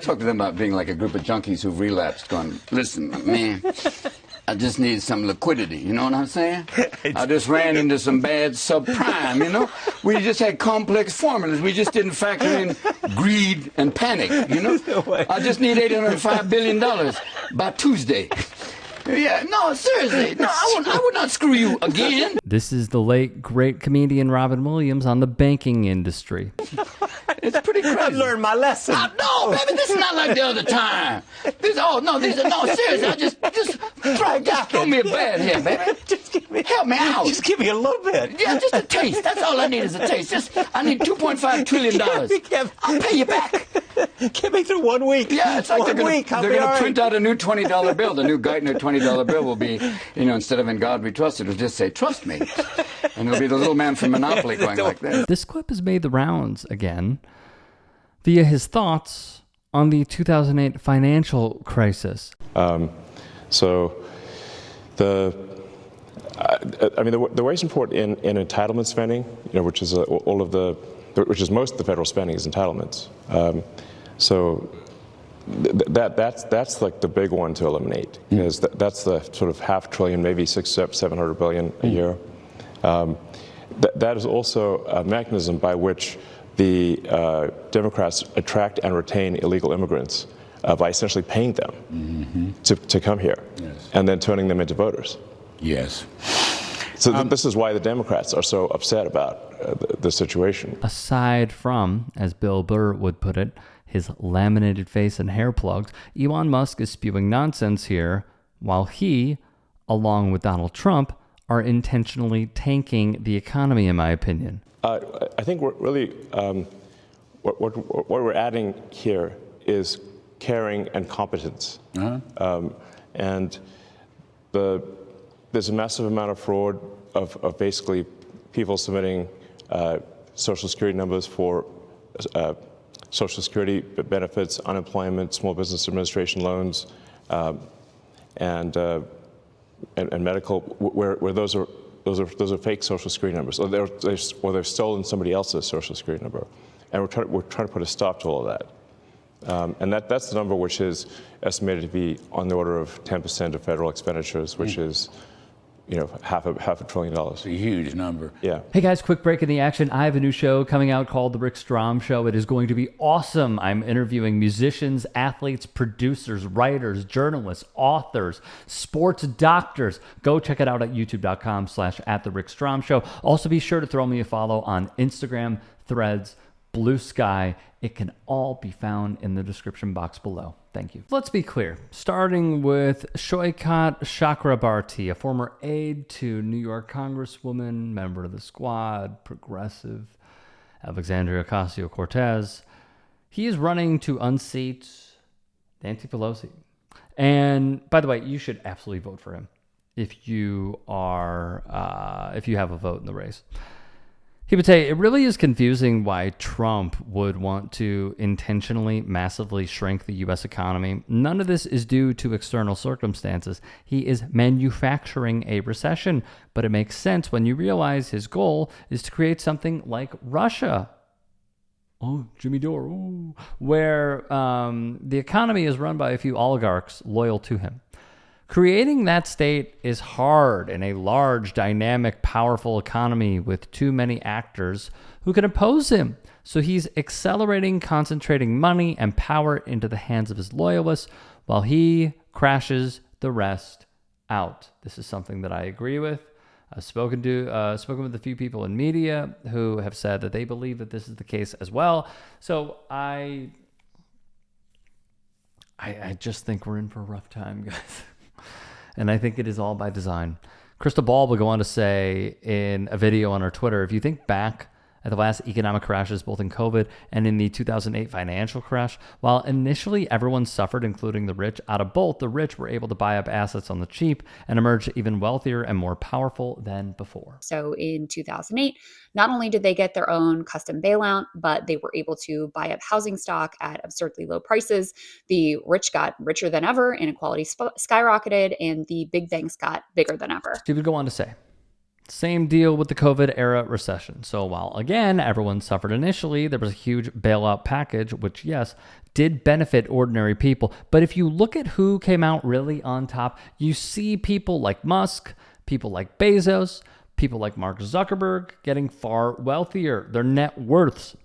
Talk to them about being like a group of junkies who've relapsed, going, listen, man, I just need some liquidity, you know what I'm saying? I just ran into some bad subprime, you know? We just had complex formulas. We just didn't factor in greed and panic, you know? I just need $805 billion by Tuesday. Yeah, no, seriously. No, I would not screw you again. This is the late, great comedian Robin Williams on the banking industry. It's pretty crazy. I've learned my lesson. No, baby, this is not like the other time. Seriously, just throw me a bed here, baby. Help me out. Just give me a little bit. Yeah, just a taste. That's all I need is a taste. I need $2.5 trillion. I'll pay you back. Get me through 1 week. Yeah, it's like they're going to print out a new $20 bill. The new Geithner $20 bill will be, instead of "In God We Trust," it'll just say "Trust me," and it'll be the little man from Monopoly going like this. This clip has made the rounds again via his thoughts on the 2008 financial crisis. The wage report in entitlement spending, which is which is most of the federal spending is entitlements. That's like the big one to eliminate, because that's the sort of $500 billion, maybe $700 billion a year. That is also a mechanism by which the Democrats attract and retain illegal immigrants by essentially paying them to come here, and then turning them into voters. Yes. So this is why the Democrats are so upset about the situation. Aside from, as Bill Burr would put it, his laminated face and hair plugs, Elon Musk is spewing nonsense here, while he, along with Donald Trump, are intentionally tanking the economy, in my opinion. I think we're really, what we're adding here is caring and competence. And there's a massive amount of fraud of basically people submitting Social Security numbers for Social Security benefits, unemployment, Small Business Administration loans, and medical, where those are fake Social Security numbers, or they've stolen somebody else's Social Security number, and we're trying to put a stop to all of that. And that's the number which is estimated to be on the order of 10% of federal expenditures, which is half a trillion dollars. It's a huge number. Yeah. Hey guys, quick break in the action. I have a new show coming out called The Rick Strom Show. It is going to be awesome. I'm interviewing musicians, athletes, producers, writers, journalists, authors, sports doctors. Go check it out at youtube.com/@TheRickStrom Also be sure to throw me a follow on Instagram, Threads, Blue Sky. It can all be found in the description box below. Thank you. Let's be clear, starting with Shoykat Chakrabarti, a former aide to New York Congresswoman, member of the Squad, progressive, Alexandria Ocasio-Cortez. He is running to unseat Nancy Pelosi. And by the way, you should absolutely vote for him if you have a vote in the race. He would say, it really is confusing why Trump would want to intentionally, massively shrink the U.S. economy. None of this is due to external circumstances. He is manufacturing a recession, but it makes sense when you realize his goal is to create something like Russia. Oh, Jimmy Dore. Ooh. Where the economy is run by a few oligarchs loyal to him. Creating that state is hard in a large, dynamic, powerful economy with too many actors who can oppose him. So he's accelerating, concentrating money and power into the hands of his loyalists while he crashes the rest out. This is something that I agree with. I've spoken with a few people in media who have said that they believe that this is the case as well. So I just think we're in for a rough time, guys. And I think it is all by design. Crystal Ball will go on to say in a video on her Twitter, if you think back at the last economic crashes, both in COVID and in the 2008 financial crash, while initially everyone suffered, including the rich, out of both, the rich were able to buy up assets on the cheap and emerge even wealthier and more powerful than before. So in 2008, not only did they get their own custom bailout, but they were able to buy up housing stock at absurdly low prices. The rich got richer than ever, inequality skyrocketed, and the big banks got bigger than ever. She would go on to say, Same deal with the COVID era recession. So while, again, everyone suffered initially, there was a huge bailout package, which, yes, did benefit ordinary people. But if you look at who came out really on top, you see people like Musk, people like Bezos, people like Mark Zuckerberg getting far wealthier. Their net worths,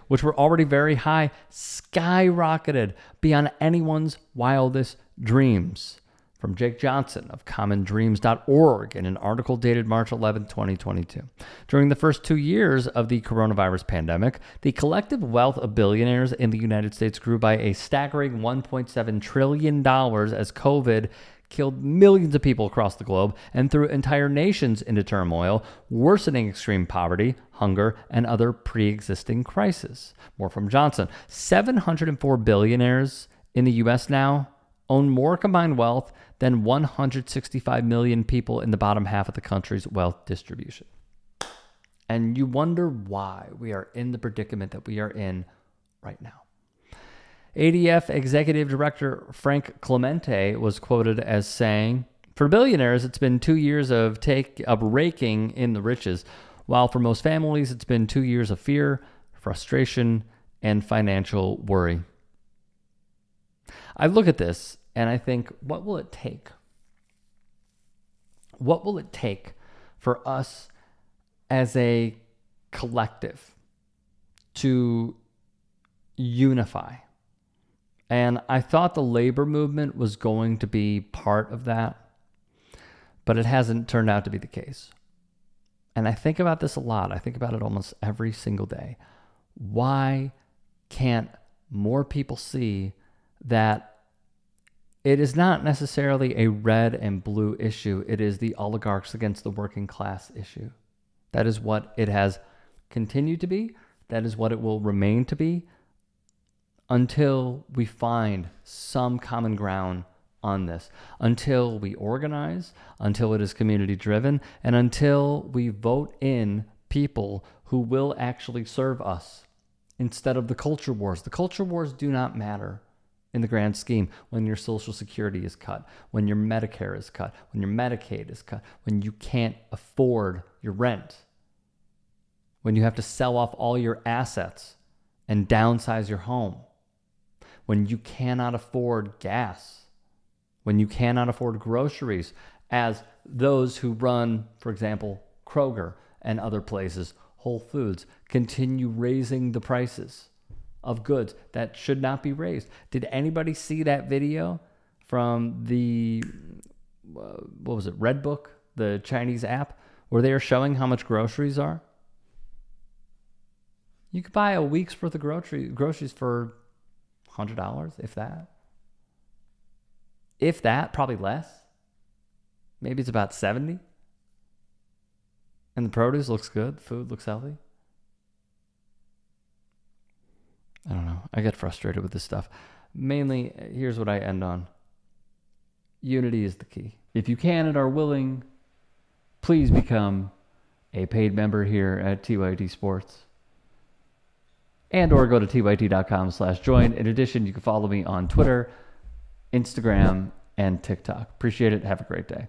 which were already very high, skyrocketed beyond anyone's wildest dreams. From Jake Johnson of commondreams.org in an article dated March 11, 2022. During the first 2 years of the coronavirus pandemic, the collective wealth of billionaires in the United States grew by a staggering $1.7 trillion as COVID killed millions of people across the globe and threw entire nations into turmoil, worsening extreme poverty, hunger, and other pre-existing crises. More from Johnson. 704 billionaires in the U.S. now own more combined wealth than 165 million people in the bottom half of the country's wealth distribution. And you wonder why we are in the predicament that we are in right now. ADF Executive Director Frank Clemente was quoted as saying, "For billionaires, it's been 2 years of raking in the riches, while for most families, it's been 2 years of fear, frustration, and financial worry." I look at this and I think, what will it take? What will it take for us as a collective to unify? And I thought the labor movement was going to be part of that, but it hasn't turned out to be the case. And I think about this a lot. I think about it almost every single day. Why can't more people see that it is not necessarily a red and blue issue? It is the oligarchs against the working class issue. That is what it has continued to be. That is what it will remain to be until we find some common ground on this, until we organize, until it is community driven, and until we vote in people who will actually serve us instead of the culture wars. The culture wars do not matter in the grand scheme when your Social Security is cut, when your Medicare is cut, when your Medicaid is cut, when you can't afford your rent, when you have to sell off all your assets and downsize your home, when you cannot afford gas, when you cannot afford groceries, as those who run, for example, Kroger and other places, Whole Foods, continue raising the prices of goods that should not be raised. Did anybody see that video from the, Redbook, the Chinese app, where they are showing how much groceries are? You could buy a week's worth of groceries for $100, if that. If that, probably less. Maybe it's about 70. And the produce looks good. The food looks healthy. I don't know. I get frustrated with this stuff. Mainly, here's what I end on. Unity is the key. If you can and are willing, please become a paid member here at TYT Sports. And or go to tyt.com/join. In addition, you can follow me on Twitter, Instagram, and TikTok. Appreciate it. Have a great day.